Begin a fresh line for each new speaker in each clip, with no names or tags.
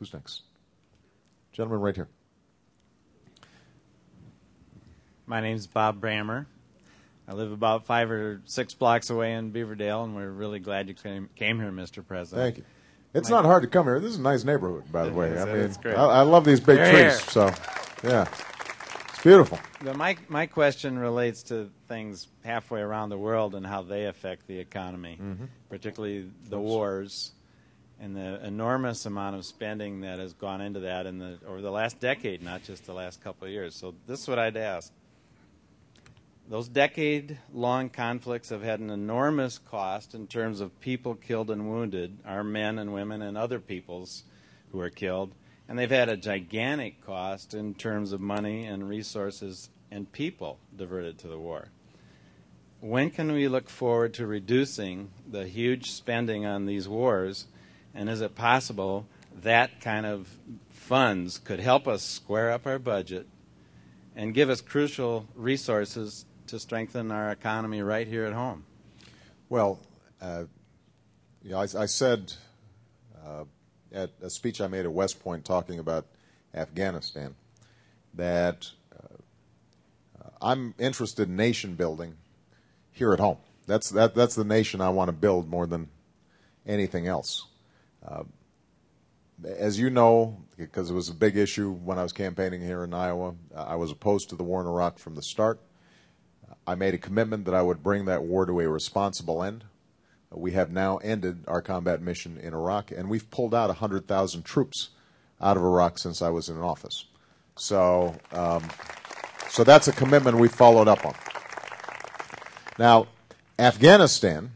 Who's next? Gentleman right here.
My name's Bob Brammer. I live about 5 or 6 blocks away in Beaverdale, and we're really gled you came here, Mr. President.
Thank you. It's not hard to come here. This is a nice neighborhood, by the way.
It's great.
I love these big trees. So, yeah, it's beautiful.
My question relates to things halfway around the world and how they affect the economy, particularly the wars and the enormous amount of spending that has gone into that over the last decade, not just the last couple of years. So this is what I'd ask. Those decade-long conflicts have had an enormous cost in terms of people killed and wounded, our men and women and other peoples who are killed, and they've had a gigantic cost in terms of money and resources and people diverted to the war. When can we look forward to reducing the huge spending on these wars, and is it possible that kind of funds could help us square up our budget and give us crucial resources to strengthen our economy right here at home?
Well, I said at a speech I made at West Point talking about Afghanistan that I'm interested in nation building here at home. That's the nation I want to build more than anything else. As you know, because it was a big issue when I was campaigning here in Iowa, I was opposed to the war in Iraq from the start. I made a commitment that I would bring that war to a responsible end. We have now ended our combat mission in Iraq, and we've pulled out 100,000 troops out of Iraq since I was in office. So that's a commitment we followed up on. Now, Afghanistan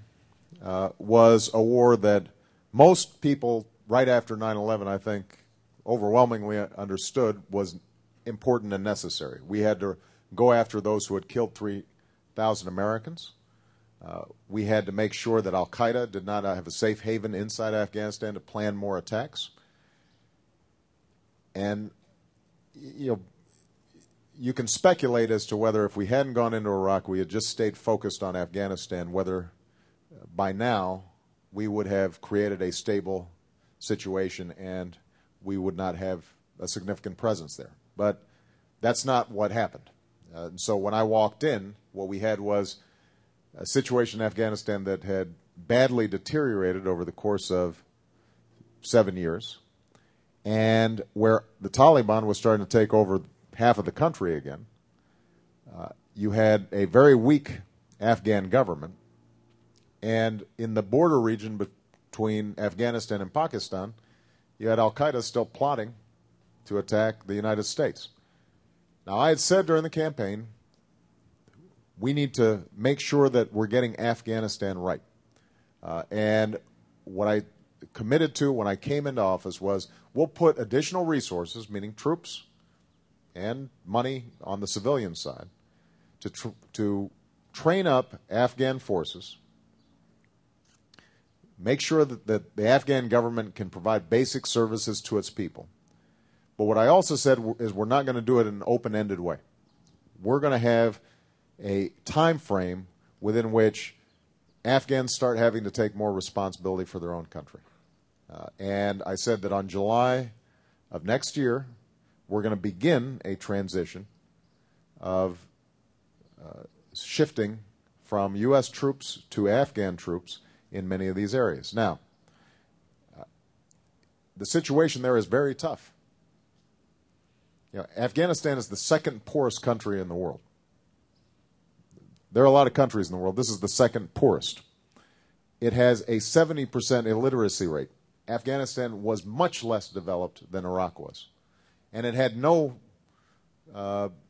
was a war that most people right after 9/11, I think, overwhelmingly understood was important and necessary. We had to go after those who had killed 3,000 Americans. We had to make sure that al-Qaeda did not have a safe haven inside Afghanistan to plan more attacks. And, you can speculate as to whether if we hadn't gone into Iraq, we had just stayed focused on Afghanistan, whether by now we would have created a stable situation and we would not have a significant presence there. But that's not what happened. So when I walked in, what we had was a situation in Afghanistan that had badly deteriorated over the course of 7 years, and where the Taliban was starting to take over half of the country again. You had a very weak Afghan government, and in the border region between Afghanistan and Pakistan, you had al-Qaeda still plotting to attack the United States. Now, I had said during the campaign, we need to make sure that we're getting Afghanistan right. And what I committed to when I came into office was we'll put additional resources, meaning troops and money on the civilian side, to train up Afghan forces, make sure that the Afghan government can provide basic services to its people. But what I also said is we're not going to do it in an open-ended way. We're going to have a time frame within which Afghans start having to take more responsibility for their own country. And I said that on July of next year, we're going to begin a transition of shifting from U.S. troops to Afghan troops in many of these areas. Now, the situation there is very tough. Afghanistan is the second poorest country in the world. There are a lot of countries in the world. This is the second poorest. It has a 70% illiteracy rate. Afghanistan was much less developed than Iraq was. And it had no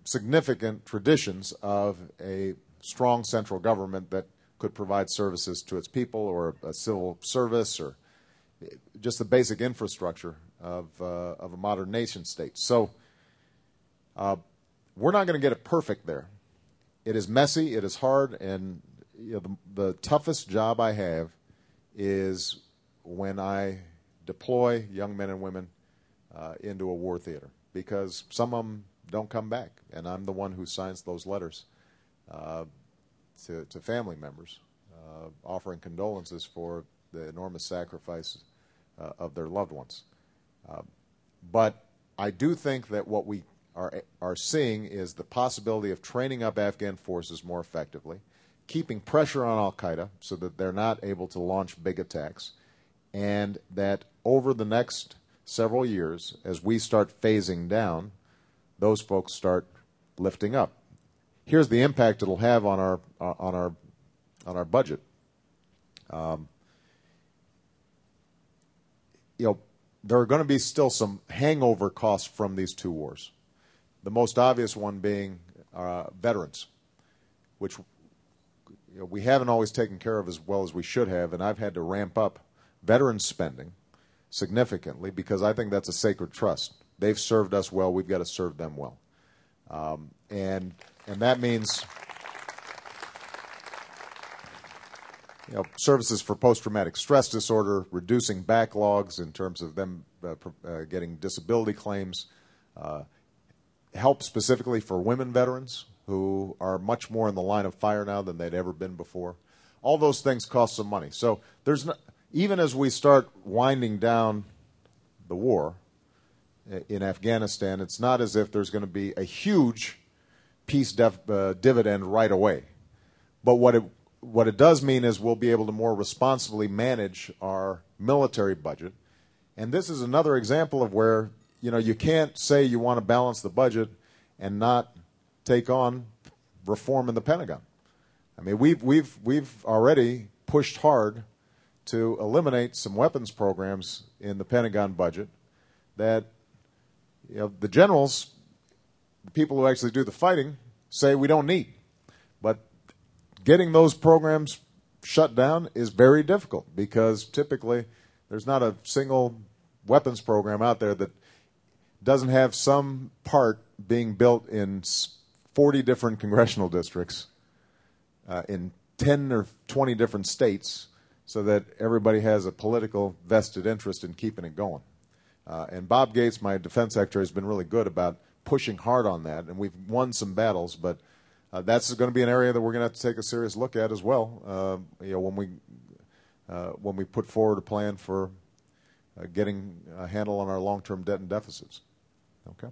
significant traditions of a strong central government that could provide services to its people, or a civil service, or just the basic infrastructure of a modern nation state. So we're not going to get it perfect there. It is messy, it is hard, and the toughest job I have is when I deploy young men and women into a war theater, because some of them don't come back, and I'm the one who signs those letters to family members, offering condolences for the enormous sacrifice of their loved ones. But I do think that what we are seeing is the possibility of training up Afghan forces more effectively, keeping pressure on al-Qaeda so that they're not able to launch big attacks, and that over the next several years, as we start phasing down, those folks start lifting up. Here's the impact it'll have on our budget. There are going to be still some hangover costs from these two wars. The most obvious one being veterans, which we haven't always taken care of as well as we should have, and I've had to ramp up veterans spending significantly because I think that's a sacred trust. They've served us well. We've got to serve them well. And that means services for post-traumatic stress disorder, reducing backlogs in terms of them getting disability claims, help specifically for women veterans who are much more in the line of fire now than they'd ever been before. All those things cost some money. So there's no, even as we start winding down the war in Afghanistan, it's not as if there's going to be a huge peace dividend right away. But what it does mean is we'll be able to more responsibly manage our military budget. And this is another example of where, you can't say you want to balance the budget and not take on reform in the Pentagon. I mean, we've already pushed hard to eliminate some weapons programs in the Pentagon budget that the generals, the people who actually do the fighting, say we don't need. But getting those programs shut down is very difficult because typically there's not a single weapons program out there that doesn't have some part being built in 40 different congressional districts in 10 or 20 different states so that everybody has a political vested interest in keeping it going. And Bob Gates, my defense secretary, has been really good about pushing hard on that, and we've won some battles, but that's going to be an area that we're going to have to take a serious look at as well. When we put forward a plan for getting a handle on our long-term debt and deficits. Okay.